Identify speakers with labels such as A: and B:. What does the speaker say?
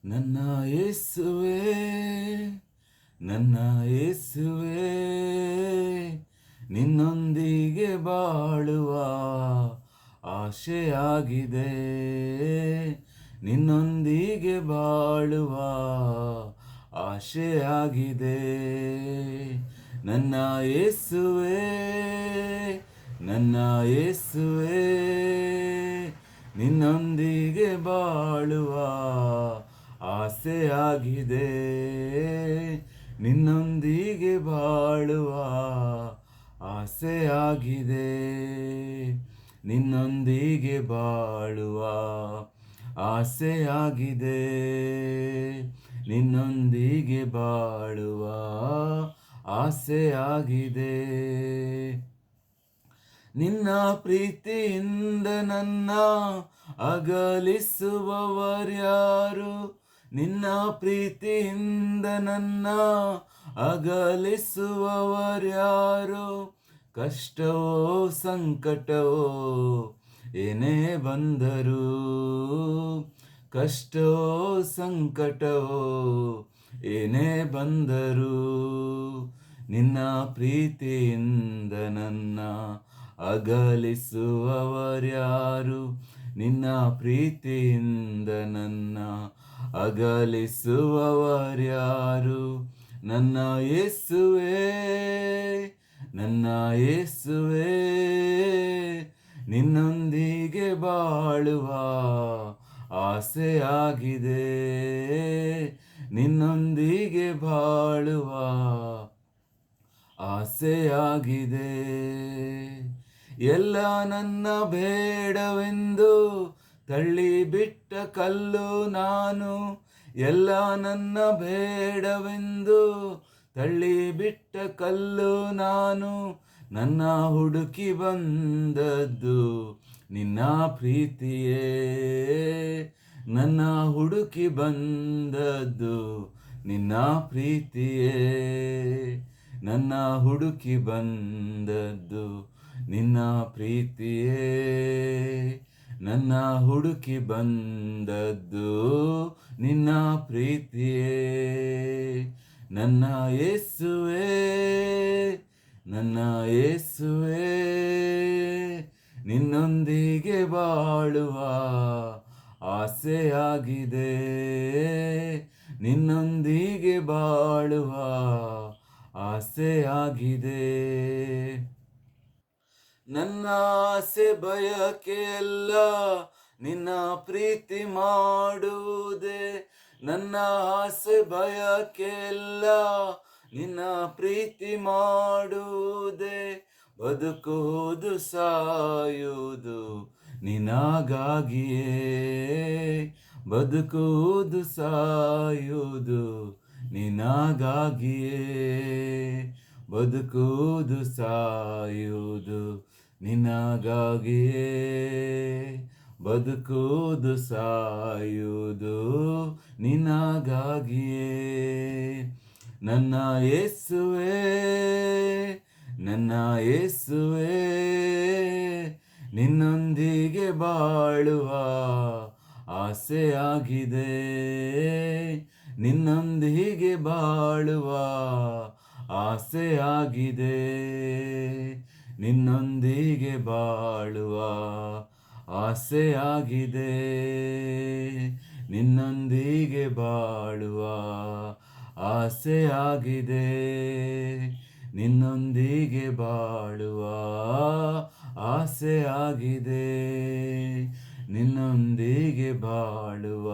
A: ನನ್ನ ಯೇಸುವೇ, ನನ್ನ ಯೇಸುವೇ, ನಿನ್ನೊಂದಿಗೆ ಬಾಳುವ ಆಶೆಯಾಗಿದೆ. ನಿನ್ನೊಂದಿಗೆ ಬಾಳುವ ಆಶೆಯಾಗಿದೆ. ನನ್ನ ಯೇಸುವೇ, ನನ್ನ ಯೇಸುವೇ, ನಿನ್ನೊಂದಿಗೆ ಬಾಳುವ ಆಸೆಯಾಗಿದೆ. ನಿನ್ನೊಂದಿಗೆ ಬಾಳುವ ಆಸೆಯಾಗಿದೆ. ನಿನ್ನೊಂದಿಗೆ ಬಾಳುವ ಆಸೆಯಾಗಿದೆ. ನಿನ್ನೊಂದಿಗೆ ಬಾಳುವ ಆಸೆಯಾಗಿದೆ. ನಿನ್ನ ಪ್ರೀತಿಯಿಂದ ನನ್ನ ಅಗಲಿಸುವವರ್ಯಾರು? ನಿನ್ನ ಪ್ರೀತಿಯಿಂದ ನನ್ನ ಅಗಲಿಸುವವರ್ಯಾರು? ಕಷ್ಟವೋ ಸಂಕಟವೋ ಏನೇ ಬಂದರು, ಕಷ್ಟವೋ ಸಂಕಟವೋ ಏನೇ ಬಂದರು, ನಿನ್ನ ಪ್ರೀತಿಯಿಂದ ನನ್ನ ಅಗಲಿಸುವವರ್ಯಾರು? ನಿನ್ನ ಪ್ರೀತಿಯಿಂದ ನನ್ನ ಅಗಲಿಸುವವರ್ಯಾರು? ನನ್ನ ಯೇಸುವೇ, ನನ್ನ ಯೇಸುವೇ, ನಿನ್ನೊಂದಿಗೆ ಬಾಳುವ ಆಸೆಯಾಗಿದೆ. ನಿನ್ನೊಂದಿಗೆ ಬಾಳುವ ಆಸೆಯಾಗಿದೆ. ಎಲ್ಲ ನನ್ನ ಬೇಡವೆಂದು ತಳ್ಳಿಬಿಟ್ಟ ಕಲ್ಲು ನಾನು, ಎಲ್ಲ ನನ್ನ ಬೇಡವೆಂದು ತಳ್ಳಿಬಿಟ್ಟ ಕಲ್ಲು ನಾನು, ನನ್ನ ಹುಡುಕಿ ಬಂದದ್ದು ನಿನ್ನ ಪ್ರೀತಿಯೇ. ನನ್ನ ಹುಡುಕಿ ಬಂದದ್ದು ನಿನ್ನ ಪ್ರೀತಿಯೇ. ನನ್ನ ಹುಡುಕಿ ಬಂದದ್ದು ನಿನ್ನ ಪ್ರೀತಿಯೇ. ನನ್ನ ಹುಡುಕಿ ಬಂದದ್ದು ನಿನ್ನ ಪ್ರೀತಿಯೇ. ನನ್ನ ಯೇಸುವೇ, ನನ್ನ ಯೇಸುವೇ, ನಿನ್ನೊಂದಿಗೆ ಬಾಳುವ ಆಸೆಯಾಗಿದೆ. ನಿನ್ನೊಂದಿಗೆ ಬಾಳುವ ಆಸೆಯಾಗಿದೆ. ನನ್ನ ಆಸೆ ಬಯಕೆ ಎಲ್ಲ ನಿನ್ನ ಪ್ರೀತಿ ಮಾಡುವುದೇ. ನನ್ನ ಆಸೆ ಬಯಕೆ ಎಲ್ಲ ನಿನ್ನ ಪ್ರೀತಿ ಮಾಡುವುದೇ. ಬದುಕುವುದು ಸಾಯುವುದು ನಿನಗಾಗಿಯೇ. ಬದುಕುವುದು ಸಾಯುವುದು ನಿನಗಾಗಿಯೇ. ಬದುಕುವುದು ಸಾಯುವುದು ನಿನಗಾಗಿಯೇ. ಬದುಕುವುದು ಸಾಯುವುದು ನಿನಗಾಗಿಯೇ. ನನ್ನ ಯೇಸುವೇ, ನನ್ನ ಯೇಸುವೇ, ನಿನ್ನೊಂದಿಗೆ ಬಾಳುವ ಆಸೆಯಾಗಿದೆ. ನಿನ್ನೊಂದಿಗೆ ಬಾಳುವ ಆಸೆಯಾಗಿದೆ. ನಿನ್ನೊಂದಿಗೆ ಬಾಳುವ ಆಸೆಯಾಗಿದೆ. ನಿನ್ನೊಂದಿಗೆ ಬಾಳುವ ಆಸೆಯಾಗಿದೆ. ನಿನ್ನೊಂದಿಗೆ ಬಾಳುವ ಆಸೆಯಾಗಿದೆ. ನಿನ್ನೊಂದಿಗೆ ಬಾಳುವ